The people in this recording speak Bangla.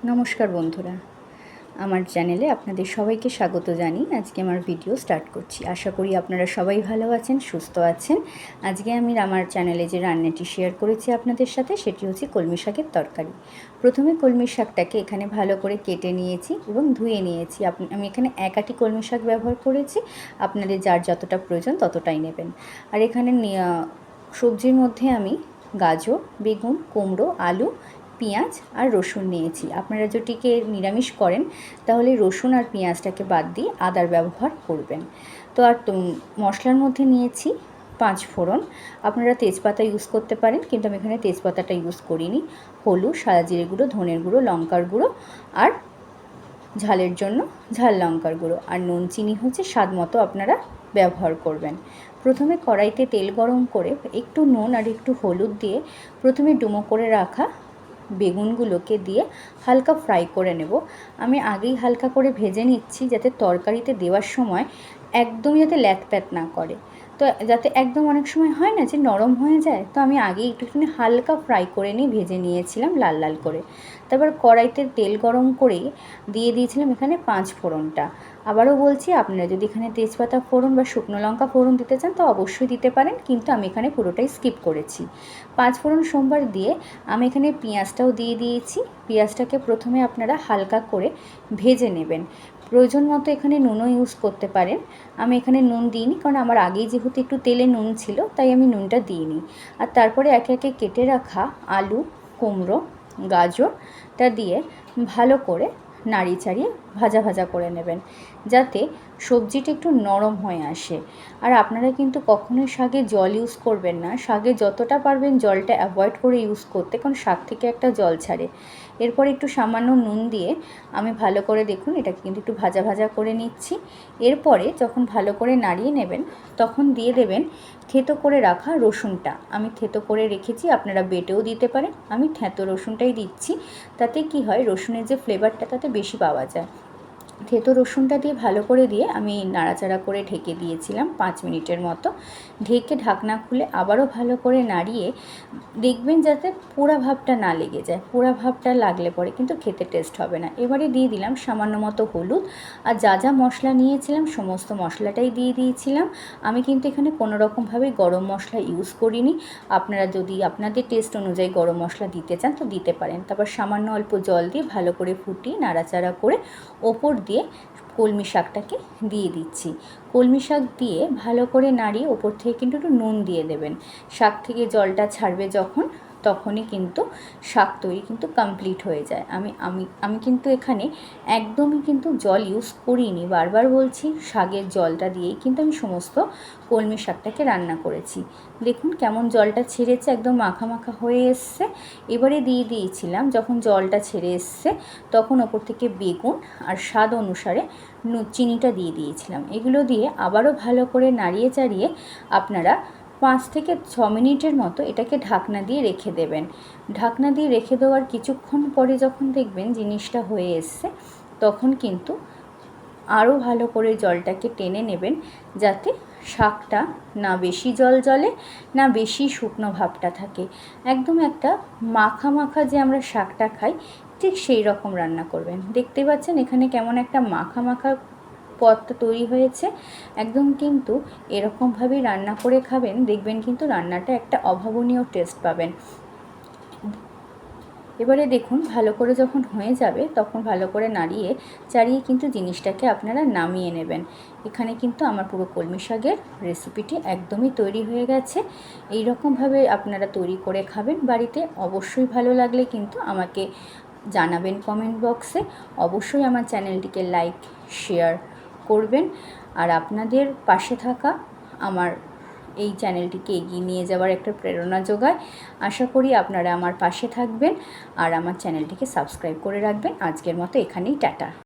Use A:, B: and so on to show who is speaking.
A: নমস্কার বন্ধুরা, আমার চ্যানেলে আপনাদের সবাইকে স্বাগত জানিয়ে আজকে আমার ভিডিও স্টার্ট করছি। আশা করি আপনারা সবাই ভালো আছেন, সুস্থ আছেন। আজকে আমি আমার চ্যানেলে যে রান্নাটি শেয়ার করেছি আপনাদের সাথে সেটি হচ্ছে কলমি শাকের তরকারি। প্রথমে কলমি শাকটাকে এখানে ভালো করে কেটে নিয়েছি এবং ধুয়ে নিয়েছি। আমি এখানে এক আটি কলমি শাক ব্যবহার করেছি, আপনাদের যার যতটা প্রয়োজন ততটাই নেবেন। আর এখানে সবজির মধ্যে আমি গাজর, বেগুন, কুমড়ো, আলু, পেঁয়াজ আর রসুন নিয়েছি। আপনারা যেটিকে নিরামিষ করেন তাহলে রসুন আর পেঁয়াজটাকে বাদ দিয়ে আদার ব্যবহার করবেন। তো আর মশলার মধ্যে নিয়েছি 5 ফোড়ন। আপনারা তেজপাতা ইউজ করতে পারেন, কিন্তু আমি এখানে তেজপাতাটা ইউজ করিনি। হলুদ, সাদা জিরে গুঁড়ো, ধনের গুঁড়ো, লঙ্কার গুঁড়ো আর ঝালের জন্য ঝাল লঙ্কার গুঁড়ো, আর নুন চিনি হচ্ছে স্বাদ মতো আপনারা ব্যবহার করবেন। প্রথমে কড়াইতে তেল গরম করে একটু নুন আর একটু হলুদ দিয়ে প্রথমে ডুমো করে রাখা বেগুনগুলোকে দিয়ে হালকা ফ্রাই করে নেব। আমি আগেই হালকা করে ভেজে নিচ্ছি যাতে তরকারিতে দেওয়ার সময় একদমই যাতে ল্যাতপ্যাত না করে, তো যাতে একদম অনেক সময় হয় না যে নরম হয়ে যায়, তো আমি আগেই একটুখানি হালকা ফ্রাই করে নিয়ে ভেজে নিয়েছিলাম লাল লাল করে। তারপর কড়াইতে তেল গরম করে দিয়ে দিয়েছিলাম এখানে 5 ফোড়নটা। আবারও বলছি, আপনারা যদি এখানে তেজপাতা ফোড়ন বা শুকনো লঙ্কা ফোড়ন দিতে চান তো অবশ্যই দিতে পারেন, কিন্তু আমি এখানে পুরোটাই স্কিপ করেছি। 5 ফোড়ন সোমবার দিয়ে আমি এখানে পেঁয়াজটাও দিয়ে দিয়েছি। পেঁয়াজটাকে প্রথমে আপনারা হালকা করে ভেজে নেবেন। প্রয়োজন মতো এখানে নুনও ইউজ করতে পারেন। আমি এখানে নুন দিইনি, কারণ আমার আগেই যেহেতু একটু তেলে নুন ছিল তাই আমি নুনটা দিইনি। আর তারপরে একে একে কেটে রাখা আলু, কুমড়ো, গাজরটা দিয়ে ভালো করে নাড়িয়ে চাড়িয়ে ভাজা ভাজা করে নেবেন যাতে সবজিটা একটু নরম হয়ে আসে। আর আপনারা কিন্তু কখনোই শাকে জল ইউজ করবেন না। শাকে যতটা পারবেন জলটা অ্যাভয়েড করে ইউজ করতে, কারণ শাক থেকে একটা জল ছাড়ে। এরপর একটু সামান্য নুন দিয়ে আমি ভালো করে দেখুন এটাকে কিন্তু একটু ভাজা ভাজা করে নিচ্ছি। এরপরে যখন ভালো করে নাড়িয়ে নেবেন তখন দিয়ে দেবেন থেঁতো করে রাখা রসুনটা। আমি থেঁতো করে রেখেছি, আপনারা বেটেও দিতে পারেন। আমি থেঁতো রসুনটাই দিচ্ছি, তাতে কি হয় রসুনের যে ফ্লেভারটা তাতে বেশি পাওয়া যায়। থেঁতো রসুনটা দিয়ে ভালো করে দিয়ে আমি নাড়াচাড়া করে ঢেকে দিয়েছিলাম 5 মিনিটের মতো। ঢেকে ঢাকনা খুলে আবারও ভালো করে নাড়িয়ে দেখবেন যাতে পোড়া ভাবটা না লেগে যায়। পোড়া ভাবটা লাগলে পরে কিন্তু খেতে টেস্ট হবে না। এবারে দিয়ে দিলাম সামান্য মতো হলুদ, আর যা যা মশলা নিয়েছিলাম সমস্ত মশলাটাই দিয়ে দিয়েছিলাম। আমি কিন্তু এখানে কোনো রকমভাবে গরম মশলা ইউজ করিনি। আপনারা যদি আপনাদের টেস্ট অনুযায়ী গরম মশলা দিতে চান তো দিতে পারেন। তারপর সামান্য অল্প জল দিয়ে ভালো করে ফুটিয়ে নাড়াচাড়া করে ওপর দিয়ে কলমি শাকটাকে দিয়ে দিচ্ছি। কলমি শাক দিয়ে ভালো করে নাড়িয়ে ওপর থেকে কিন্তু একটু নুন দিয়ে দেবেন। শাক থেকে জলটা ছাড়বে যখন, তখনই কিন্তু শাক তৈরি কিন্তু কমপ্লিট হয়ে যায়। আমি কিন্তু এখানে একদমই কিন্তু জল ইউজ করিনি, বারবার বলছি শাকের জলটা দিয়েই কিন্তু আমি সমস্ত কলমি শাকটাকে রান্না করেছি। দেখুন কেমন জলটা ছেড়েছে, একদম মাখা মাখা হয়ে এসছে। এবারে দিয়ে দিয়েছিলাম যখন জলটা ছেড়ে এসছে তখন ওপর থেকে বেগুন আর স্বাদ অনুসারে চিনিটা দিয়ে দিয়েছিলাম। এগুলো দিয়ে আবারও ভালো করে নাড়িয়ে চাড়িয়ে আপনারা 5 থেকে 6 মিনিটের মতো এটাকে ঢাকনা দিয়ে রেখে দেবেন। ঢাকনা দিয়ে রেখে দেওয়ার কিছুক্ষণ পরে যখন দেখবেন জিনিসটা হয়ে এসছে তখন কিন্তু আরও ভালো করে জলটাকে টেনে নেবেন যাতে শাকটা না বেশি জল জ্বলে না বেশি শুকনো ভাবটা থাকে। একদম একটা মাখা মাখা যে আমরা শাকটা খাই ঠিক সেই রকম রান্না করবেন। দেখতে পাচ্ছেন এখানে কেমন একটা মাখা মাখা পদটা তৈরি হয়েছে। একদম কিন্তু এরকমভাবেই রান্না করে খাবেন, দেখবেন কিন্তু রান্নাটা একটা অভাবনীয় টেস্ট পাবেন। এবারে দেখুন ভালো করে যখন হয়ে যাবে তখন ভালো করে নাড়িয়ে চাড়িয়ে কিন্তু জিনিসটাকে আপনারা নামিয়ে নেবেন। এখানে কিন্তু আমার পুরো কলমি শাকের রেসিপিটি একদমই তৈরি হয়ে গেছে। এই রকমভাবে আপনারা তৈরি করে খাবেন বাড়িতে। অবশ্যই ভালো লাগলে কিন্তু আমাকে জানাবেন কমেন্ট বক্সে। অবশ্যই আমার চ্যানেলটিকে লাইক শেয়ার করবেন, আর আপনাদের পাশে থাকা আমার এই চ্যানেলটিকে এগিয়ে নিয়ে যাওয়ার একটা প্রেরণা যোগায়। আশা করি আপনারা আমার পাশে থাকবেন আর আমার চ্যানেলটিকে সাবস্ক্রাইব করে রাখবেন। আজকের মতো এখানেই টাটা।